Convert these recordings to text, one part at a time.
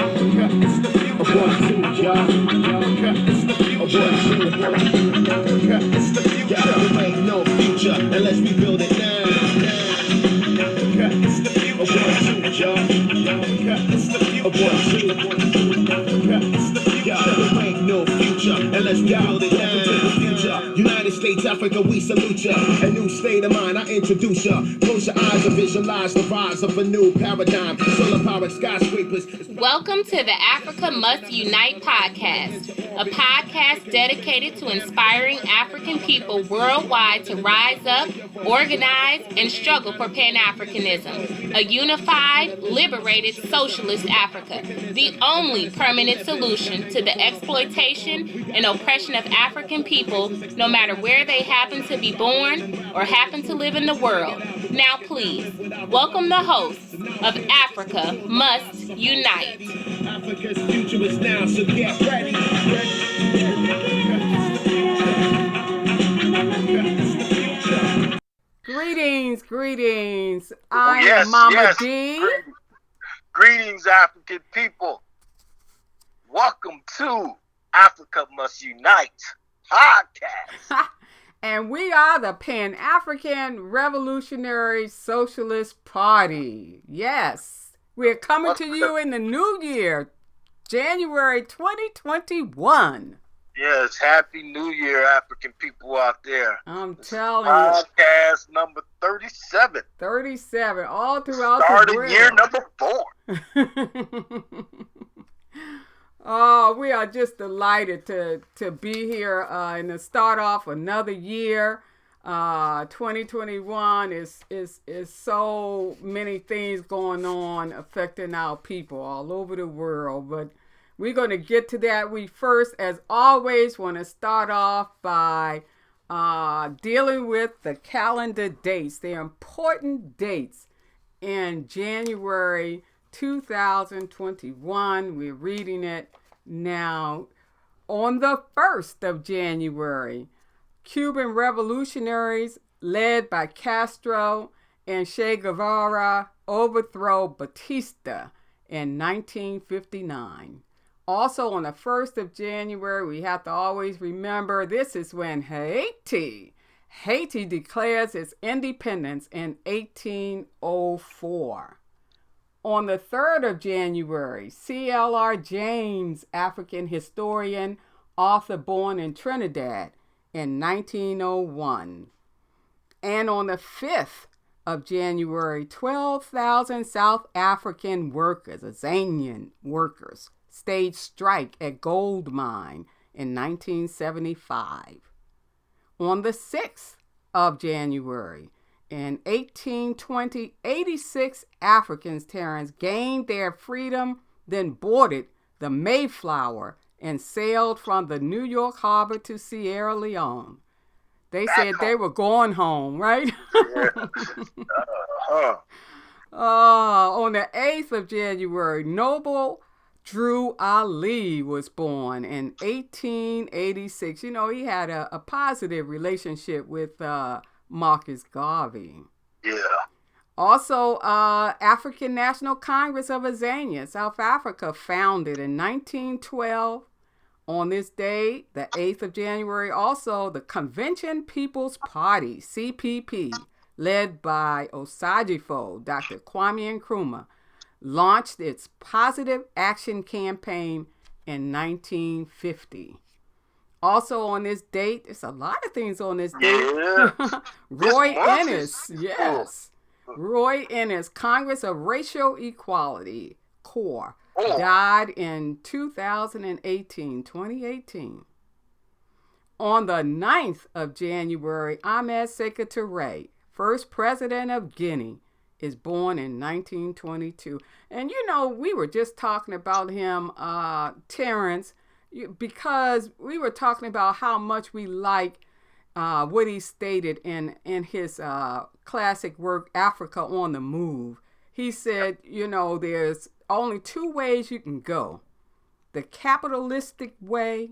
It's the future. A 1, 2, y'all. It's the future. A 1, 2, it's the future. There ain't no future unless we build it now. It's the future. A 1, 2, y'all. It's the future. A 1, 2. It's the future. There ain't no future unless we build it now. The future. United States, Africa, we salute ya. A new state of mind, I introduce ya. Close your eyes and visualize the rise of a new paradigm. Solar powered skyscrapers. Welcome to the Africa Must Unite podcast, a podcast dedicated to inspiring African people worldwide to rise up, organize, and struggle for Pan-Africanism, a unified, liberated, socialist Africa, the only permanent solution to the exploitation and oppression of African people, no matter where they happen to be born or happen to live in the world. Now please, welcome the hosts of Africa Must Unite. Africa's future is now, so get ready. Greetings. I am Mama D. Greetings, African people. Welcome to Africa Must Unite podcast. And we are the Pan-African Revolutionary Socialist Party. Yes, we're coming to you in the new year, January 2021. Yes, Happy New Year, African people out there. I'm telling you. Podcast number 37. 37, all throughout Starting the world. year number 4. Oh, we are just delighted to be here and to start off another year. 2021 is so many things going on affecting our people all over the world, but we're going to get to that. We first, as always, want to start off by dealing with the calendar dates, the important dates in January 2021. We're reading it now. On the 1st of January, Cuban revolutionaries led by Castro and Che Guevara overthrow Batista in 1959. Also on the 1st of January, we have to always remember this is when Haiti declares its independence in 1804. On the 3rd of January, C.L.R. James, African historian, author born in Trinidad in 1901. And on the 5th of January, 12,000 South African workers, Azanian workers, staged strike at gold mine in 1975. On the 6th of January, in 1820, 86 African Terrans gained their freedom, then boarded the Mayflower and sailed from the New York harbor to Sierra Leone. They said they were going home, right? On the 8th of January, Noble Drew Ali was born in 1886. You know, he had a positive relationship with Marcus Garvey. Yeah. Also, African National Congress of Azania, South Africa, founded in 1912. On this day, the 8th of January, also the Convention People's Party, CPP, led by Osajifo, Dr. Kwame Nkrumah, launched its Positive Action Campaign in 1950. Also on this date, there's a lot of things on this date. Yeah. Roy Ennis, yes. Roy Ennis, Congress of Racial Equality, CORE, died in 2018. On the 9th of January, Ahmed Sékou Touré, first president of Guinea, is born in 1922. And you know, we were just talking about him, Terrence, because we were talking about how much we like what he stated in his classic work, Africa on the Move. He said, you know, there's only two ways you can go: the capitalistic way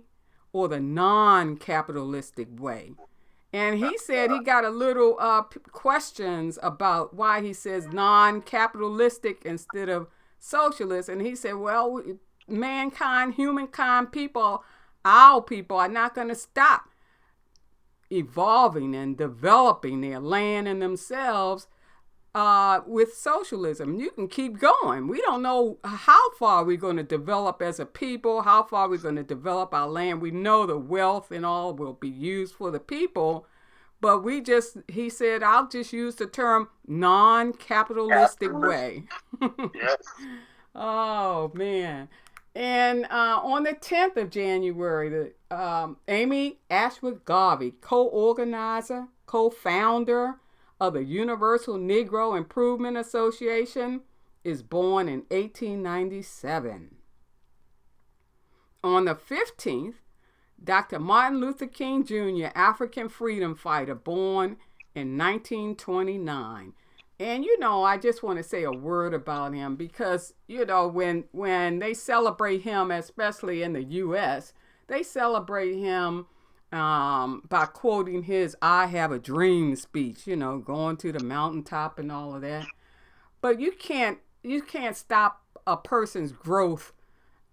or the non-capitalistic way. And he said he got a little questions about why he says non-capitalistic instead of socialist. And he said, well, mankind, humankind, people, our people are not going to stop evolving and developing their land and themselves with socialism. You can keep going. We don't know how far we're going to develop as a people, how far we're going to develop our land. We know the wealth and all will be used for the people, but he said, I'll just use the term non-capitalistic way. Yes. Oh, man. And on the 10th of January, Amy Ashwood Garvey, co-organizer, co-founder of the Universal Negro Improvement Association, is born in 1897. On the 15th, Dr. Martin Luther King Jr., African freedom fighter, born in 1929. And, I just want to say a word about him because, when they celebrate him, especially in the U.S., they celebrate him by quoting his I Have a Dream speech, going to the mountaintop and all of that. But you can't stop a person's growth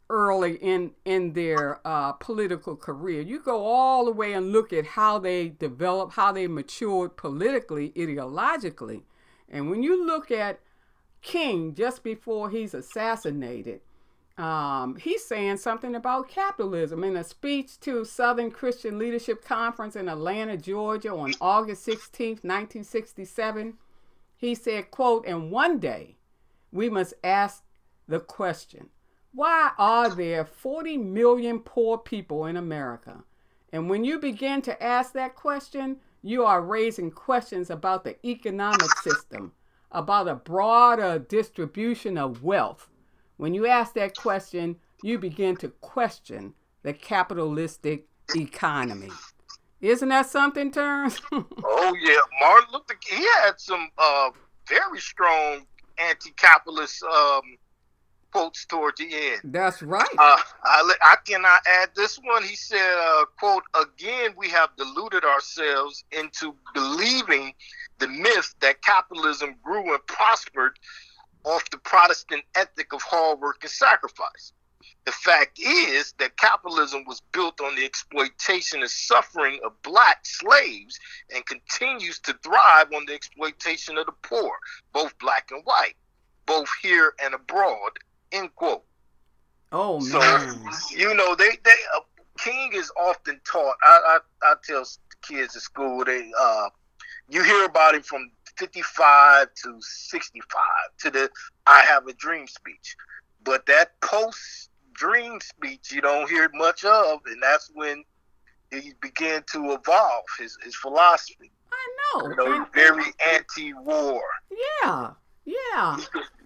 early in their political career. You go all the way and look at how they developed, how they matured politically, ideologically. And when you look at King just before he's assassinated, he's saying something about capitalism. In a speech to Southern Christian Leadership Conference in Atlanta, Georgia on August 16th, 1967, he said, quote, "And one day we must ask the question, why are there 40 million poor people in America? And when you begin to ask that question, you are raising questions about the economic system, about a broader distribution of wealth. When you ask that question, you begin to question the capitalistic economy." Isn't that something, Terrence? Oh, yeah. Martin Luther King, he had some very strong anti-capitalist quotes toward the end. That's right. I cannot add this one. He said, quote, "Again, we have deluded ourselves into believing the myth that capitalism grew and prospered off the Protestant ethic of hard work and sacrifice. The fact is that capitalism was built on the exploitation and suffering of black slaves and continues to thrive on the exploitation of the poor, both black and white, both here and abroad," end quote. Oh, So, man. they King is often taught. I tell kids at school, you hear about him from 55 to 65 to the I Have a Dream speech, but that post-dream speech you don't hear much of, and that's when he began to evolve his philosophy. I know. Very anti-war. Yeah.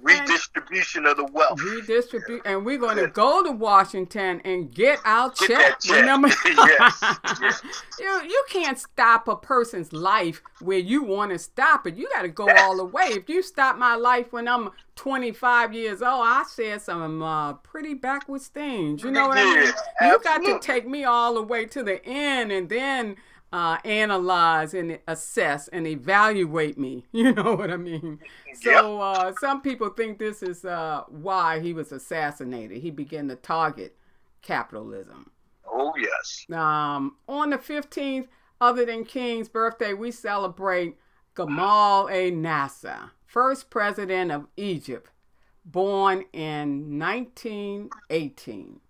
Redistribution of the wealth. Redistribute, and we're going to go to Washington and get our Get check. that check. Remember? Yes. You can't stop a person's life where you want to stop it. You got to go all the way. If you stop my life when I'm 25 years old, I said some pretty backwards things. You know what I mean? You got to take me all the way to the end and then analyze and assess and evaluate me. You know what I mean? So some people think this is why he was assassinated. He began to target capitalism. Oh, yes. On the 15th, other than King's birthday, we celebrate Gamal A. Nasser, first president of Egypt, born in 1918.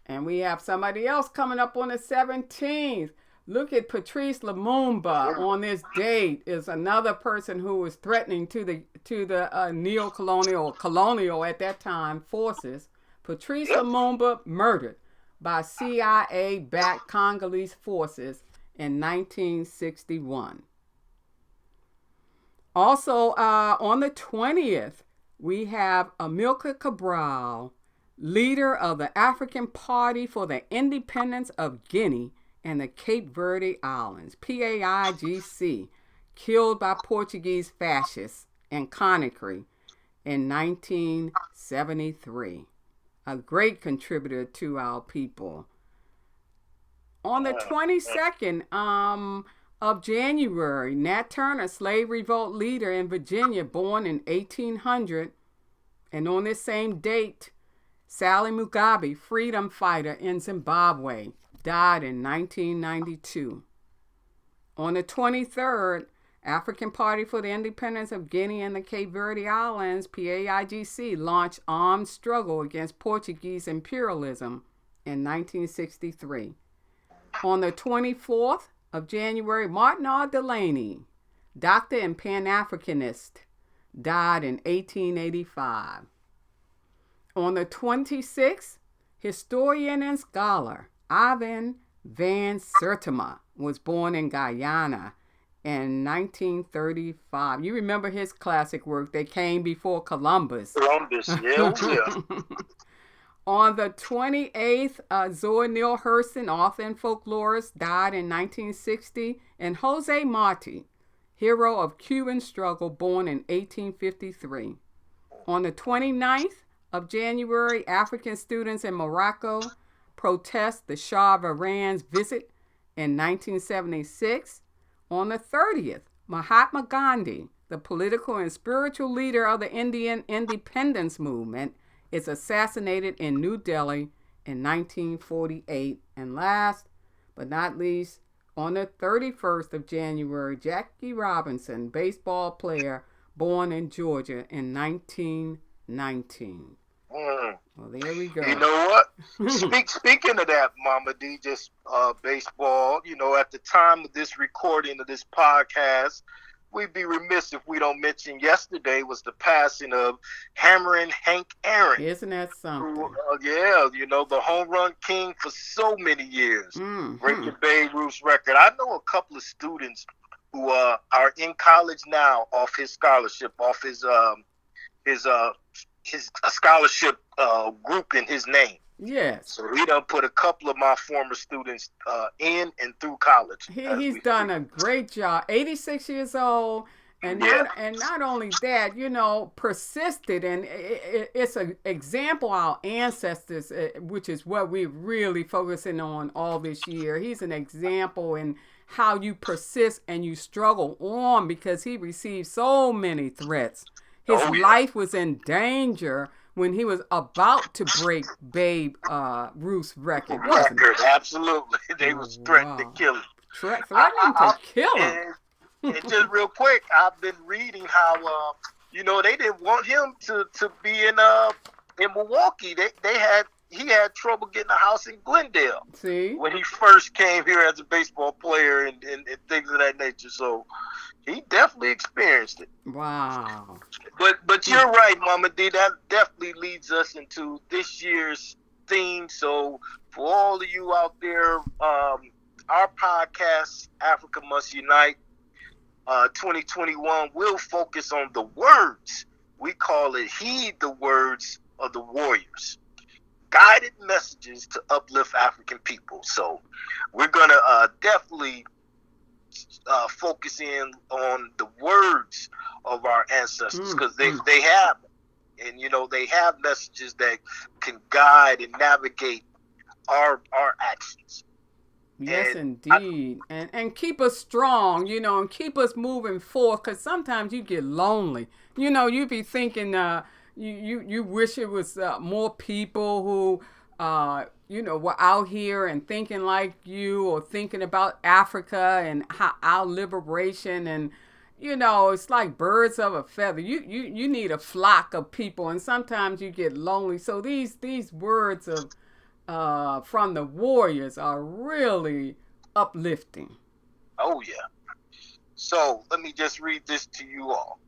And we have somebody else coming up on the 17th. Look at Patrice Lumumba on this date is another person who was threatening to the neo-colonial, colonial at that time forces. Patrice Lumumba murdered by CIA-backed Congolese forces in 1961. Also, on the 20th, we have Amilcar Cabral, leader of the African Party for the Independence of Guinea and the Cape Verde Islands, PAIGC, killed by Portuguese fascists in Conakry in 1973. A great contributor to our people. On the 22nd of January, Nat Turner, slave revolt leader in Virginia, born in 1800, And on this same date, Sally Mugabe, freedom fighter in Zimbabwe, died in 1992. On the 23rd, African Party for the Independence of Guinea and the Cape Verde Islands, PAIGC, launched armed struggle against Portuguese imperialism in 1963. On the 24th of January, Martin R. Delaney, doctor and Pan-Africanist, died in 1885. On the 26th, historian and scholar Ivan van Sertima was born in Guyana in 1935. You remember his classic work, They Came Before Columbus. Columbus, yeah. On the 28th, Zora Neale Hurston, author and folklorist, died in 1960. And Jose Marti, hero of Cuban struggle, born in 1853. On the 29th of January, African students in Morocco protest the Shah of Iran's visit in 1976. On the 30th, Mahatma Gandhi, the political and spiritual leader of the Indian independence movement, is assassinated in New Delhi in 1948. And last but not least, on the 31st of January, Jackie Robinson, baseball player, born in Georgia in 1919. Well, there we go. You know what? Speaking of that, Mama D, just baseball, at the time of this recording of this podcast, we'd be remiss if we don't mention yesterday was the passing of Hammering Hank Aaron. Isn't that something? Who, the home run king for so many years, breaking Babe Ruth's record. I know a couple of students who are in college now off his scholarship, off his scholarship group in his name. Yes. So he done put a couple of my former students in and through college. He's done a great job. 86 years old, and not only that, persisted, and it's an example of our ancestors, which is what we're really focusing on all this year. He's an example in how you persist and you struggle on, because he received so many threats. His life was in danger when he was about to break Babe Ruth's record, wasn't it? Absolutely. They was threatening to kill him. Threatening to kill him. And just real quick, I've been reading how, they didn't want him to be in Milwaukee. He had trouble getting a house in Glendale. See? When he first came here as a baseball player and things of that nature. So he definitely experienced it. Wow. But you're right, Mama D. That definitely leads us into this year's theme. So for all of you out there, our podcast, Africa Must Unite, 2021 will focus on the words. We call it Heed the Words of the Warriors. Guided messages to uplift African people. So we're going to definitely focus in on the words of our ancestors, because they have them. And, they have messages that can guide and navigate our actions. Yes, indeed. And keep us strong, and keep us moving forward, because sometimes you get lonely. You be thinking, you wish it was more people who, were out here and thinking like you, or thinking about Africa and how our liberation, and, it's like birds of a feather. You need a flock of people, and sometimes you get lonely. So these words of from the warriors are really uplifting. Oh, yeah. So let me just read this to you all.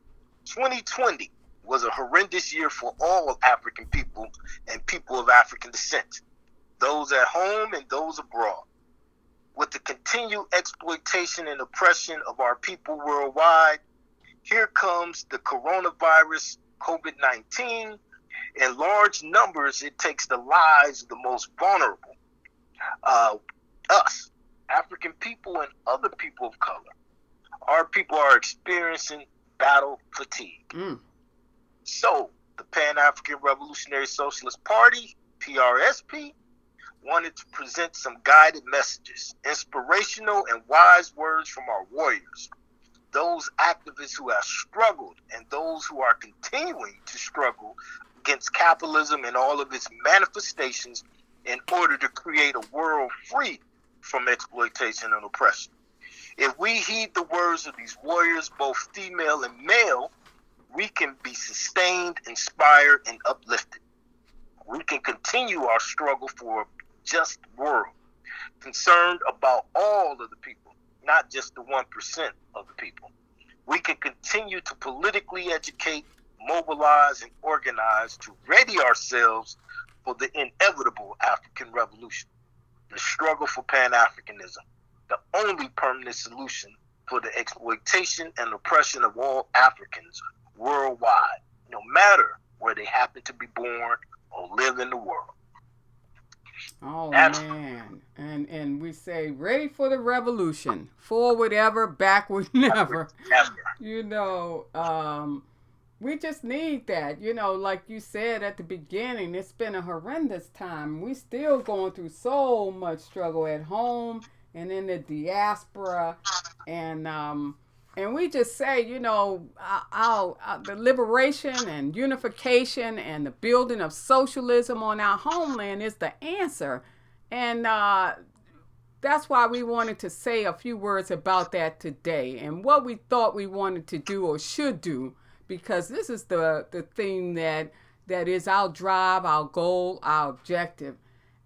2020 was a horrendous year for all African people and people of African descent, those at home and those abroad. With the continued exploitation and oppression of our people worldwide, here comes the coronavirus, COVID-19. In large numbers, it takes the lives of the most vulnerable, us, African people and other people of color. Our people are experiencing battle fatigue. So the Pan-African Revolutionary Socialist Party, PRSP, wanted to present some guided messages, inspirational and wise words from our warriors, those activists who have struggled and those who are continuing to struggle against capitalism and all of its manifestations in order to create a world free from exploitation and oppression. If we heed the words of these warriors, both female and male, we can be sustained, inspired, and uplifted. We can continue our struggle for a just world, concerned about all of the people, not just the 1% of the people. We can continue to politically educate, mobilize, and organize to ready ourselves for the inevitable African revolution, the struggle for Pan-Africanism, the only permanent solution for the exploitation and oppression of all Africans worldwide, no matter where they happen to be born or live in the world. Oh man. And we say ready for the revolution. Forward ever, backward never. You know, we just need that. You know, like you said at the beginning, it's been a horrendous time. We still going through so much struggle at home and in the diaspora, and we just say, you know, the liberation and unification and the building of socialism on our homeland is the answer. And that's why we wanted to say a few words about that today and what we thought we wanted to do or should do, because this is the thing that is our drive, our goal, our objective.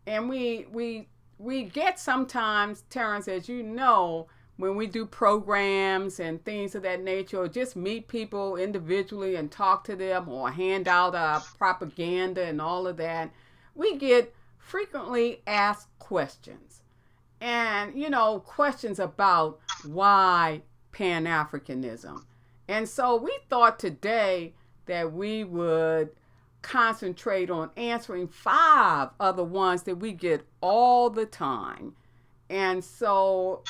And we get sometimes, Terrence, as you know, when we do programs and things of that nature, or just meet people individually and talk to them or hand out propaganda and all of that, we get frequently asked questions. And, you know, questions about why Pan-Africanism. And so we thought today that we would concentrate on answering 5 other ones that we get all the time. And so,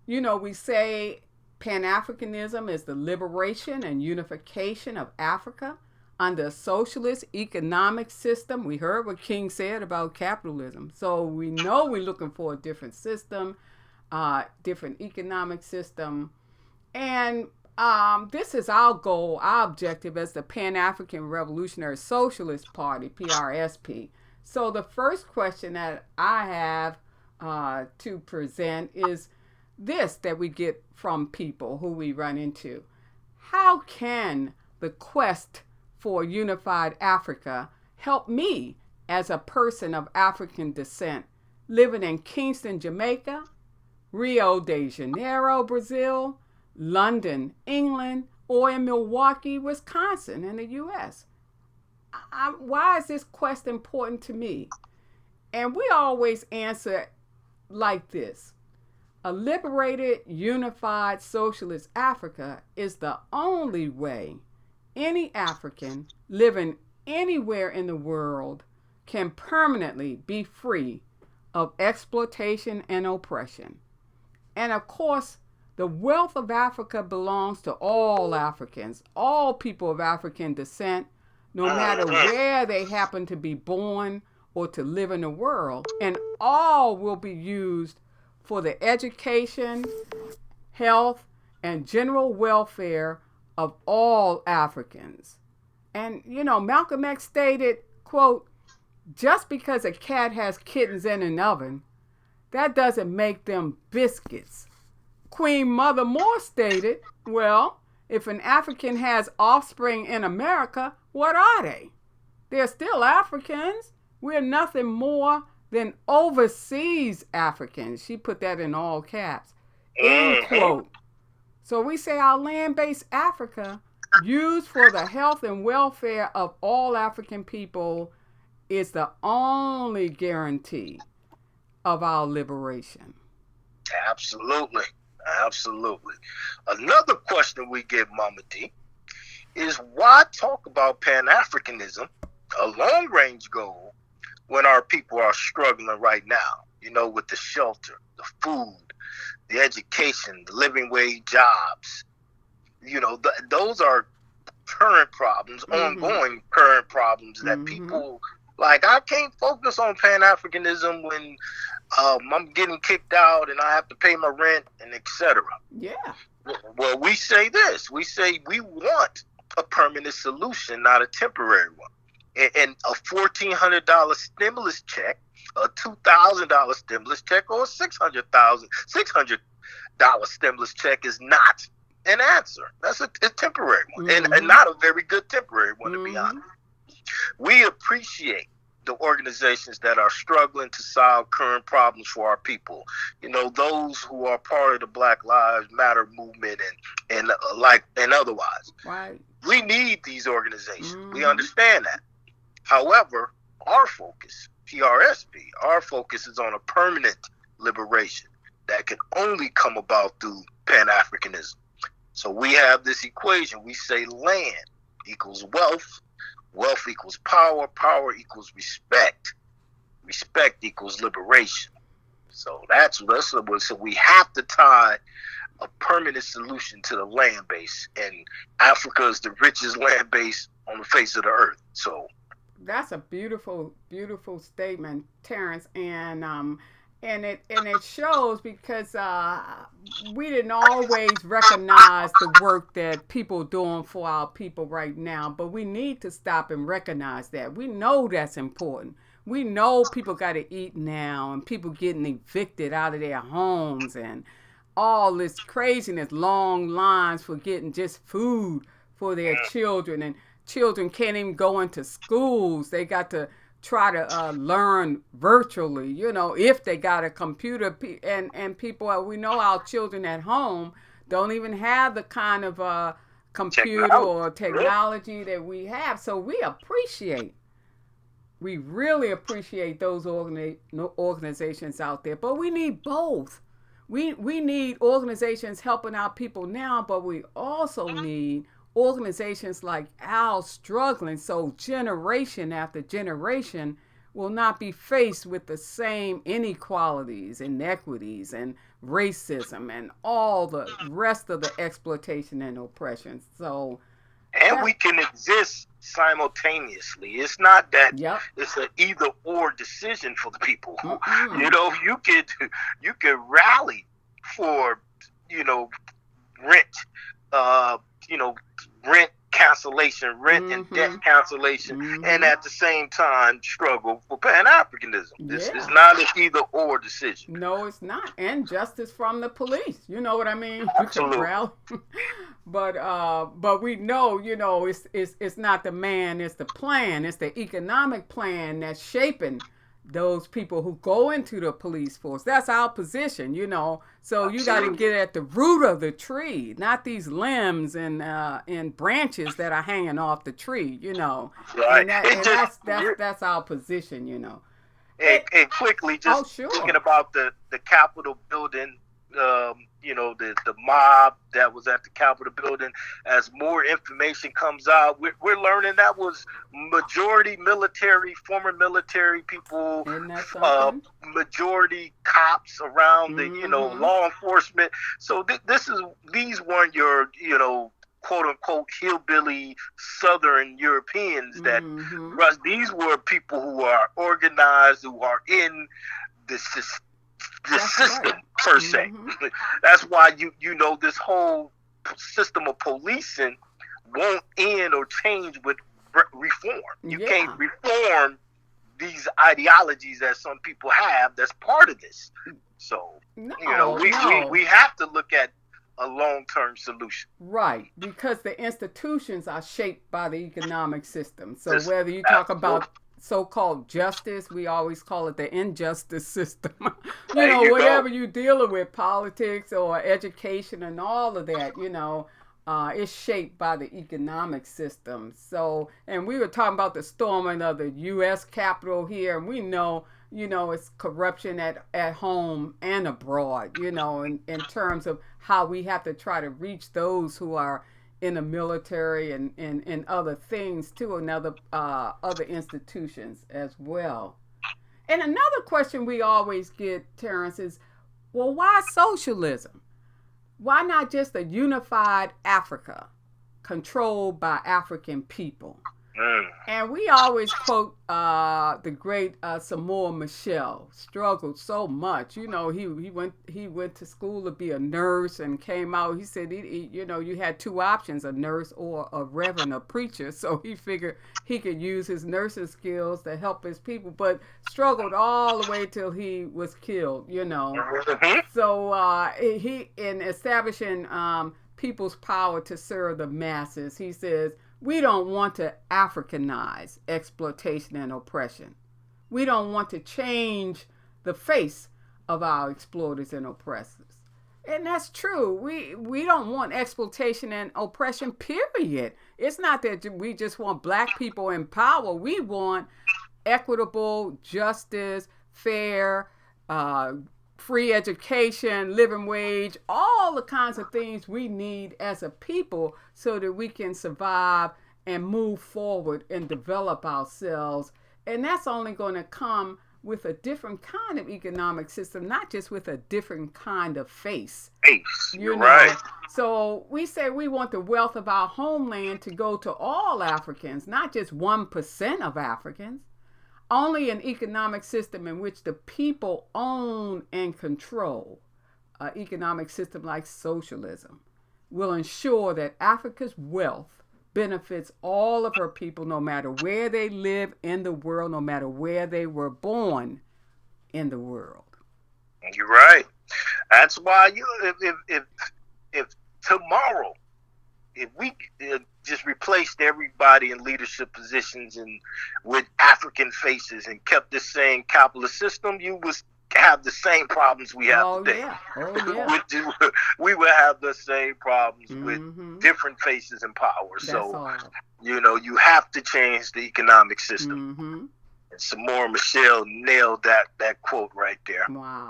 you know, we say Pan-Africanism is the liberation and unification of Africa under a socialist economic system. We heard what King said about capitalism. So we know we're looking for a different system, different economic system. And this is our goal, our objective as the Pan-African Revolutionary Socialist Party, PRSP. So the first question that I have to present is this that we get from people who we run into. How can the quest for unified Africa help me as a person of African descent living in Kingston, Jamaica, Rio de Janeiro, Brazil, London, England, or in Milwaukee, Wisconsin in the U.S.? Why is this quest important to me? And we always answer like this. A liberated, unified, socialist Africa is the only way any African living anywhere in the world can permanently be free of exploitation and oppression. And of course, the wealth of Africa belongs to all Africans, all people of African descent, no matter where they happen to be born or to live in the world, and all will be used for the education, health, and general welfare of all Africans. And, you know, Malcolm X stated, quote, just because a cat has kittens in an oven, that doesn't make them biscuits. Queen Mother Moore stated, well, if an African has offspring in America, what are they? They're still Africans. We're nothing more than overseas Africans. She put that in all caps. End quote. So we say our land-based Africa, used for the health and welfare of all African people, is the only guarantee of our liberation. Absolutely. Absolutely. Another question we get, Mama D, is why talk about Pan-Africanism, a long-range goal, when our people are struggling right now, you know, with the shelter, the food, the education, the living wage jobs. You know, those are current problems, ongoing current problems that people, like, I can't focus on Pan-Africanism when I'm getting kicked out and I have to pay my rent and etc. Yeah. Well, we say this. We say we want a permanent solution, not a temporary one. And a $1,400 stimulus check, a $2,000 stimulus check, or a $600 stimulus check is not an answer. That's a temporary one, and not a very good temporary one, to be honest. We appreciate the organizations that are struggling to solve current problems for our people. Those who are part of the Black Lives Matter movement and otherwise. Right. We need these organizations. We understand that. However, our focus, PRSP, our focus is on a permanent liberation that can only come about through Pan-Africanism. So we have this equation. We say land equals wealth, wealth equals power, power equals respect, respect equals liberation. So so we have to tie a permanent solution to the land base, and Africa is the richest land base on the face of the earth. So that's a beautiful, beautiful statement, Terrence, and it shows because we didn't always recognize the work that people doing for our people right now, but we need to stop and recognize that. We know that's important. We know people got to eat now, and people getting evicted out of their homes, and all this craziness, long lines for getting just food for their children, and children can't even go into schools. They got to try to learn virtually, if they got a computer. And people, we know our children at home don't even have the kind of computer or technology that we have. So we really appreciate those organizations out there. But we need both. We need organizations helping our people now, but we also need organizations like ours struggling so generation after generation will not be faced with the same inequalities, inequities, and racism and all the rest of the exploitation and oppression. And we can exist simultaneously. It's not that it's an either or decision for the people. You could rally for rent cancellation, rent and debt cancellation, and at the same time struggle for Pan-Africanism. This is not an either or decision. No, it's not. And justice from the police. You know what I mean? Absolutely. But we know, it's not the man, it's the plan. It's the economic plan that's shaping those people who go into the police force. That's our position, So you got to get at the root of the tree, not these limbs and branches that are hanging off the tree, Right. And that's our position, And quickly, just thinking about the Capitol building, the mob that was at the Capitol building. As more information comes out, we're learning that was majority military, former military people, majority cops around the law enforcement. So these weren't your quote unquote hillbilly Southern Europeans that these were people who are organized, who are in the system per se. That's why this whole system of policing won't end or change with reform. You can't reform these ideologies that some people have that's part of this. So we have to look at a long-term solution. Right, because the institutions are shaped by the economic system. So whether you talk about so-called justice, we always call it the injustice system. Whatever you're dealing with, politics or education and all of that, it's shaped by the economic system. So, and we were talking about the storming of the U.S. Capitol here, and we know, it's corruption at home and abroad, in terms of how we have to try to reach those who are in the military and other things too, and other institutions as well. And another question we always get, Terrence, is, well, why socialism? Why not just a unified Africa controlled by African people? And we always quote the great Samoa Michelle. Struggled so much, you know. He went to school to be a nurse and came out. He said, you know, you had two options: a nurse or a reverend, a preacher. So he figured he could use his nursing skills to help his people, but struggled all the way till he was killed. You know. So he in establishing people's power to serve the masses, he says, we don't want to Africanize exploitation and oppression. We don't want to change the face of our exploiters and oppressors. And that's true. We don't want exploitation and oppression, period. It's not that we just want black people in power. We want equitable, justice, fair, free education, living wage, all the kinds of things we need as a people so that we can survive and move forward and develop ourselves. And that's only going to come with a different kind of economic system, not just with a different kind of face. You're right. So we say we want the wealth of our homeland to go to all Africans, not just 1% of Africans. Only an economic system in which the people own and control, an economic system like socialism, will ensure that Africa's wealth benefits all of her people, no matter where they live in the world, no matter where they were born in the world. You're right. That's why if tomorrow, if we just replaced everybody in leadership positions and with African faces and kept this same capitalist system, you would have the same problems we have today. Yeah. Oh, yeah. We would have the same problems with different faces in power. That's so, all. You know, you have to change the economic system. And Samoa Michelle nailed that quote right there. Wow.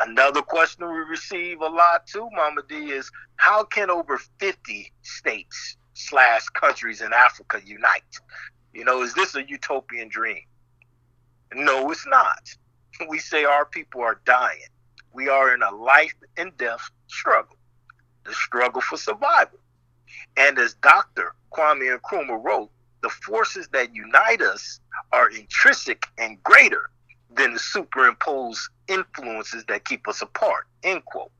Another question we receive a lot too, Mama D, is how can over 50 states / countries in Africa unite? You know, is this a utopian dream? No, it's not. We say our people are dying. We are in a life and death struggle, the struggle for survival. And as Dr. Kwame Nkrumah wrote, the forces that unite us are intrinsic and greater than the superimposed influences that keep us apart, end quote.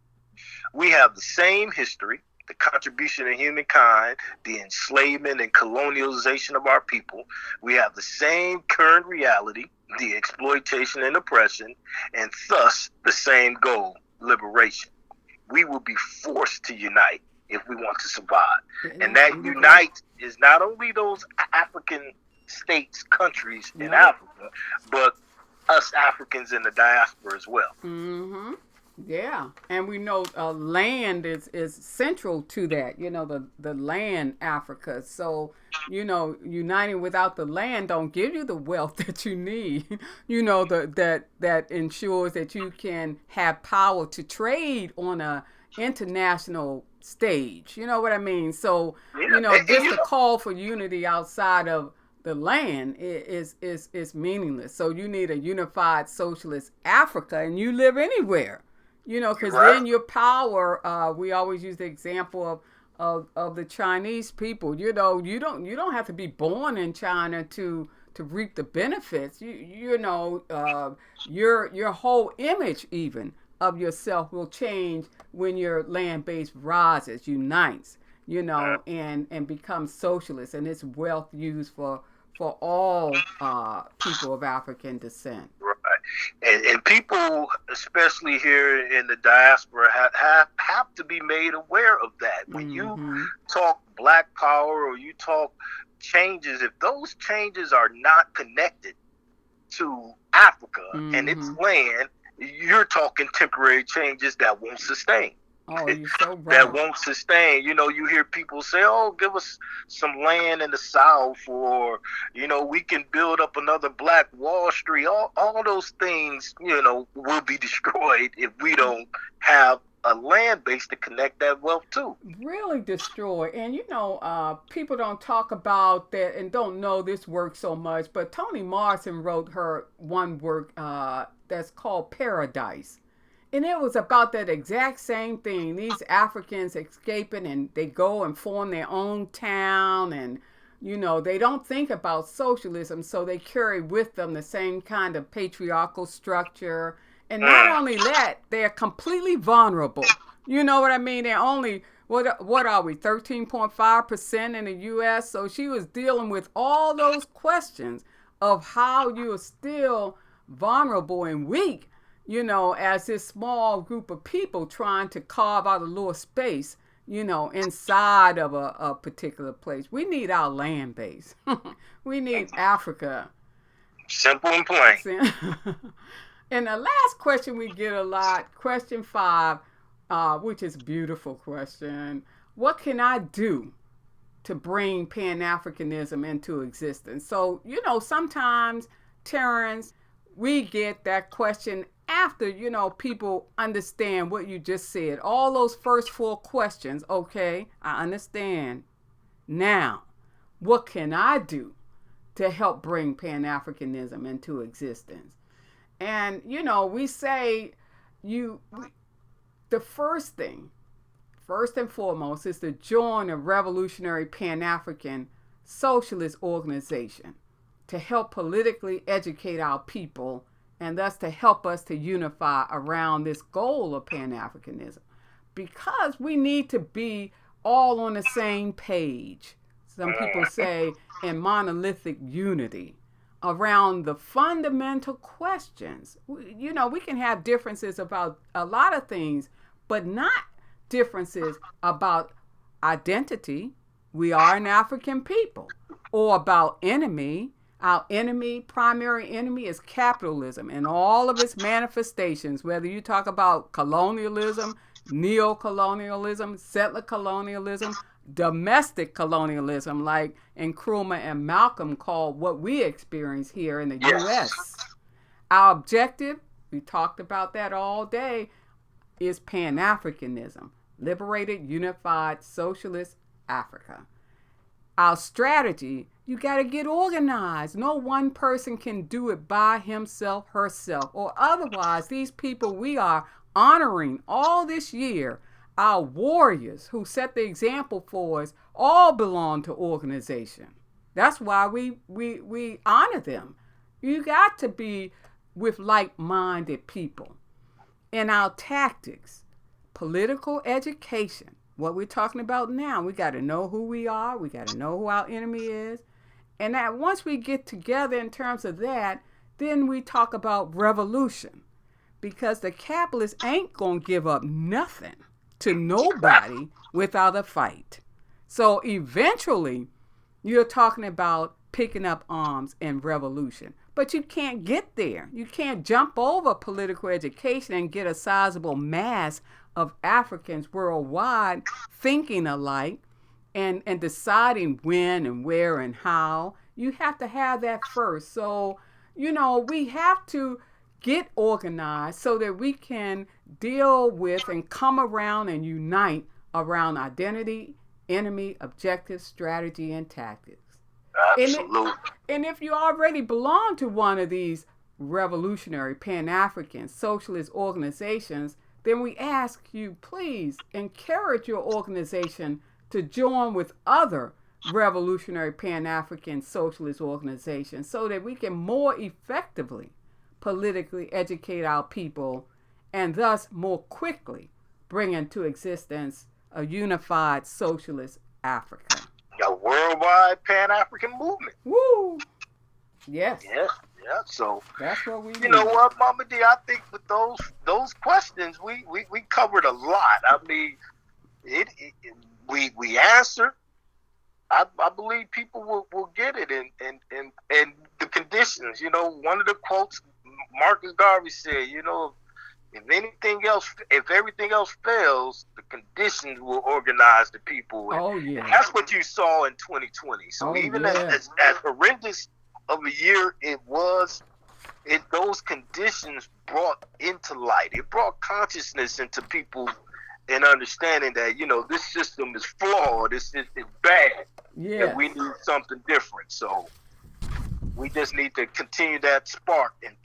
We have the same history, the contribution of humankind, the enslavement and colonialization of our people. We have the same current reality, the exploitation and oppression, and thus the same goal, liberation. We will be forced to unite if we want to survive. And that unite is not only those African states, countries in Africa, but us Africans in the diaspora as well. Yeah, and we know land is central to that. You know, the land Africa. So, you know, uniting without the land don't give you the wealth that you need. You know, that ensures that you can have power to trade on a international stage. You know what I mean? So, you know, just the call for unity outside of the land is meaningless. So you need a unified socialist Africa, and you live anywhere. You know, because then your power. We always use the example of the Chinese people. You know, you don't have to be born in China to reap the benefits. You know, your whole image even of yourself will change when your land base rises, unites. You know, and becomes socialist, and its wealth used for all people of African descent. Right. And people, especially here in the diaspora, have to be made aware of that. When you talk black power or you talk changes, if those changes are not connected to Africa and its land, you're talking temporary changes that won't sustain. Oh, you're so right. That won't sustain. You know, you hear people say, oh, give us some land in the South, or, you know, we can build up another Black Wall Street. All those things, you know, will be destroyed if we don't have a land base to connect that wealth to. Really destroy. And, you know, people don't talk about that and don't know this work so much, but Toni Morrison wrote her one work that's called Paradise. And it was about that exact same thing. These Africans escaping, and they go and form their own town, and You know, they don't think about socialism, so they carry with them the same kind of patriarchal structure. And not only that, they're completely vulnerable. You know what I mean? They're only, what are we, 13.5% in the U.S.? So she was dealing with all those questions of how you're still vulnerable and weak, you know, as this small group of people trying to carve out a little space, you know, inside of a particular place. We need our land base. We need Africa. Simple and plain. And the last question we get a lot, question 5, which is a beautiful question. What can I do to bring Pan-Africanism into existence? So, you know, sometimes, Terrence, we get that question after, you know, people understand what you just said. All those first 4 questions, okay, I understand. Now, what can I do to help bring Pan-Africanism into existence? And, you know, we say the first thing, first and foremost, is to join a revolutionary Pan-African socialist organization to help politically educate our people and thus to help us to unify around this goal of Pan-Africanism. Because we need to be all on the same page, some people say, in monolithic unity around the fundamental questions. You know, we can have differences about a lot of things, but not differences about identity. We are an African people. Or about enemy. Our enemy, primary enemy, is capitalism and all of its manifestations, whether you talk about colonialism, neo-colonialism, settler colonialism, domestic colonialism, like Nkrumah and Malcolm called what we experience here in the U.S. Our objective, we talked about that all day, is Pan-Africanism, liberated, unified, socialist Africa. Our strategy, you got to get organized. No one person can do it by himself, herself, or otherwise these people we are honoring all this year, our warriors who set the example for us, all belong to organization. That's why we honor them. You got to be with like-minded people. In our tactics, political education, what we're talking about now, we got to know who we are. We got to know who our enemy is. And that once we get together in terms of that, then we talk about revolution. Because the capitalists ain't going to give up nothing to nobody without a fight. So eventually, you're talking about picking up arms and revolution. But you can't get there. You can't jump over political education and get a sizable mass of Africans worldwide thinking alike and deciding when and where and how. You have to have that first. So, you know, we have to get organized so that we can deal with and come around and unite around identity, enemy, objective, strategy, and tactics. Absolutely. And if you already belong to one of these revolutionary Pan-African socialist organizations, then we ask you, please encourage your organization to join with other revolutionary Pan-African socialist organizations so that we can more effectively politically educate our people and thus more quickly bring into existence a unified socialist Africa. A worldwide Pan-African movement. Woo! Yes. Yeah. So that's what we you know what, Mama D, I think with those questions we covered a lot. I mean, we answered. I believe people will get it and the conditions. You know, one of the quotes Marcus Garvey said, you know, if everything else fails, the conditions will organize the people. Oh yeah. And that's what you saw in 2020. So as horrendous of a year it was, those conditions brought into light. It brought consciousness into people and understanding that, you know, this system is flawed. It's bad. Yeah. And we need something different. So we just need to continue that spark in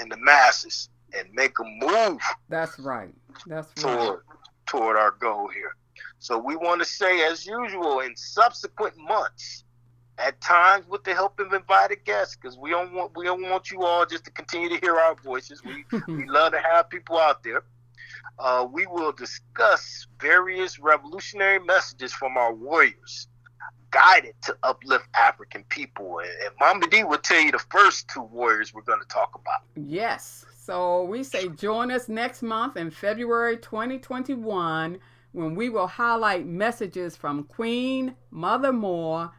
the masses and make them move. That's right. Toward our goal here. So we want to say, as usual, in subsequent months, at times with the help of invited guests, because we don't want you all just to continue to hear our voices. We love to have people out there. We will discuss various revolutionary messages from our warriors, guided to uplift African people. And Mama D will tell you the first two warriors we're going to talk about. Yes. So we say join us next month in February 2021 when we will highlight messages from Queen Mother Moore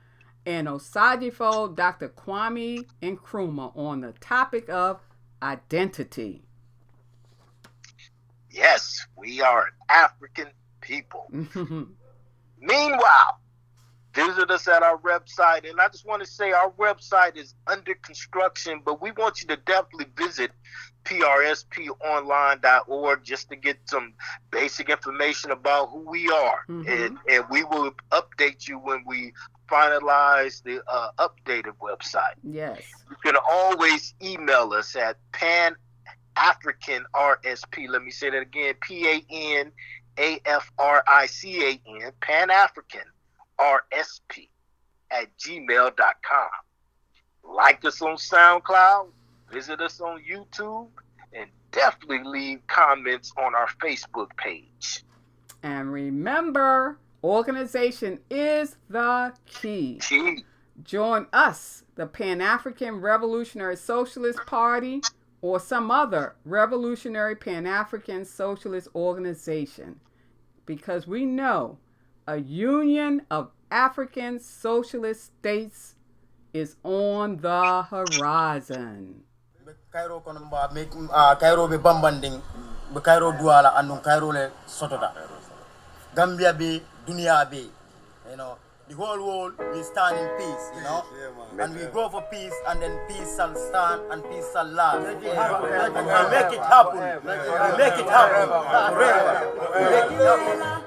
and Osagyefo Dr. Kwame Nkrumah on the topic of identity. Yes, we are an African people. Meanwhile, visit us at our website. And I just want to say our website is under construction, but we want you to definitely visit prsponline.org just to get some basic information about who we are. And we will update you when we finalize the updated website. Yes. You can always email us at PanAfricanRSP. Let me say that again. PanAfrican, PanAfricanRSP@gmail.com. Like us on SoundCloud, visit us on YouTube, and definitely leave comments on our Facebook page. And remember, organization is the key. Join us, the Pan-African Revolutionary Socialist Party, or some other revolutionary Pan-African socialist organization, because we know a union of African socialist states is on the horizon. Cairo kono Cairo be bambanding be Cairo duala andun Cairo le sotota Gambia be dunia be, you know, the whole world we stand in peace, you know, and we go for peace, and then peace shall stand and peace shall last. And we make it happen. We make it happen. We make it happen.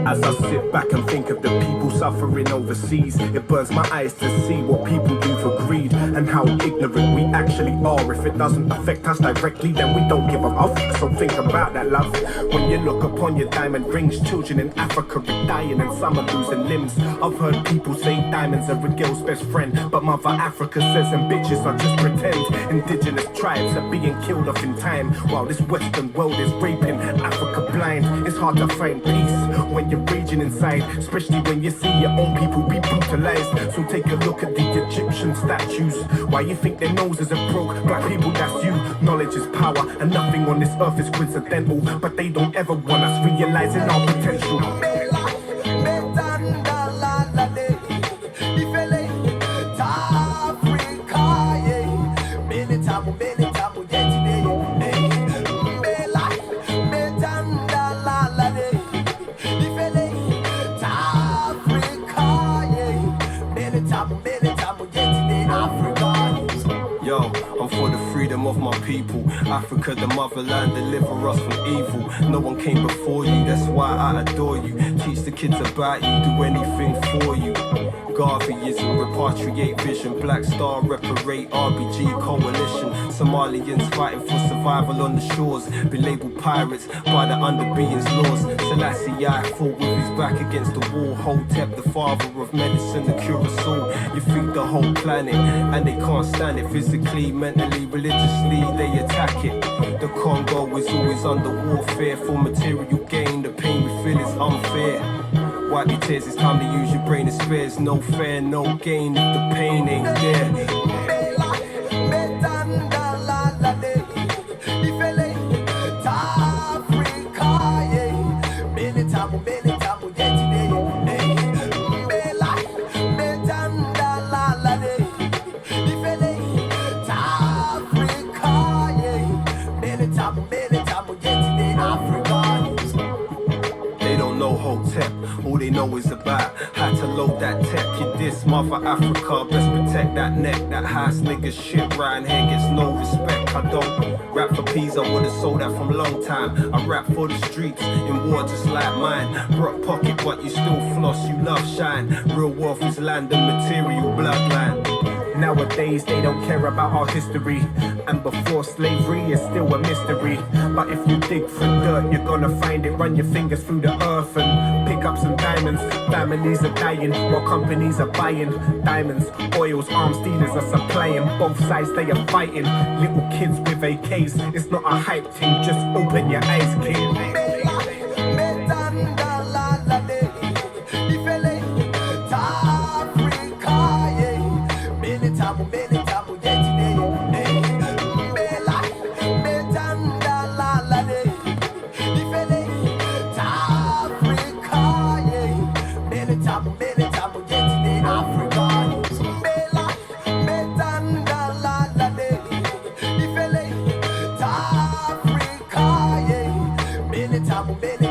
As I sit back and think of the people suffering overseas, it burns my eyes to see what people do for greed and how ignorant we actually are. If it doesn't affect us directly, then we don't give a fuck. So think about that, love. When you look upon your diamond rings, children in Africa are dying and some are losing limbs. I've heard people say diamonds are a girl's best friend, but Mother Africa says them bitches are just pretend. Indigenous tribes are being killed off in time, while this Western world is raping Africa blind. It's hard to find peace when you're raging inside, especially when you see your own people be brutalized. So take a look at the Egyptian statues. Why you think their noses are broke? Black people, that's you. Knowledge is power, and nothing on this earth is coincidental. But they don't ever want us realizing our potential. Of my people, Africa the motherland, deliver us from evil. No one came before you, that's why I adore you. Teach the kids about you, do anything for you. Garveyism, repatriate vision, Black Star, reparate, RBG coalition. Somalians fighting for survival on the shores, be labeled pirates by the underbeings laws. Selassie I fought with his back against the wall. Hotep, the father of medicine, the cure of soul. You feed the whole planet and they can't stand it. Physically, mentally, religiously, they attack it. The Congo is always under warfare for material gain. The pain we feel is unfair. Wipe your tears, it's time to use your brain as spares. No fair, no gain if the pain ain't there. All they know is about how to load that tech. You diss Mother Africa, best protect that neck. That house nigga shit round here gets no respect. I don't rap for peas, I would've sold that from a long time. I rap for the streets, in war just like mine. Broke pocket, but you still floss, you love shine. Real wealth is land and material bloodline. Nowadays they don't care about our history, and before slavery is still a mystery. But if you dig for dirt, you're gonna find it. Run your fingers through the earth and pick up some diamonds. Families are dying while companies are buying diamonds. Oils, arms dealers are supplying. Both sides they are fighting. Little kids with AKs. It's not a hype thing, just open your eyes, kid. Africa, yeah.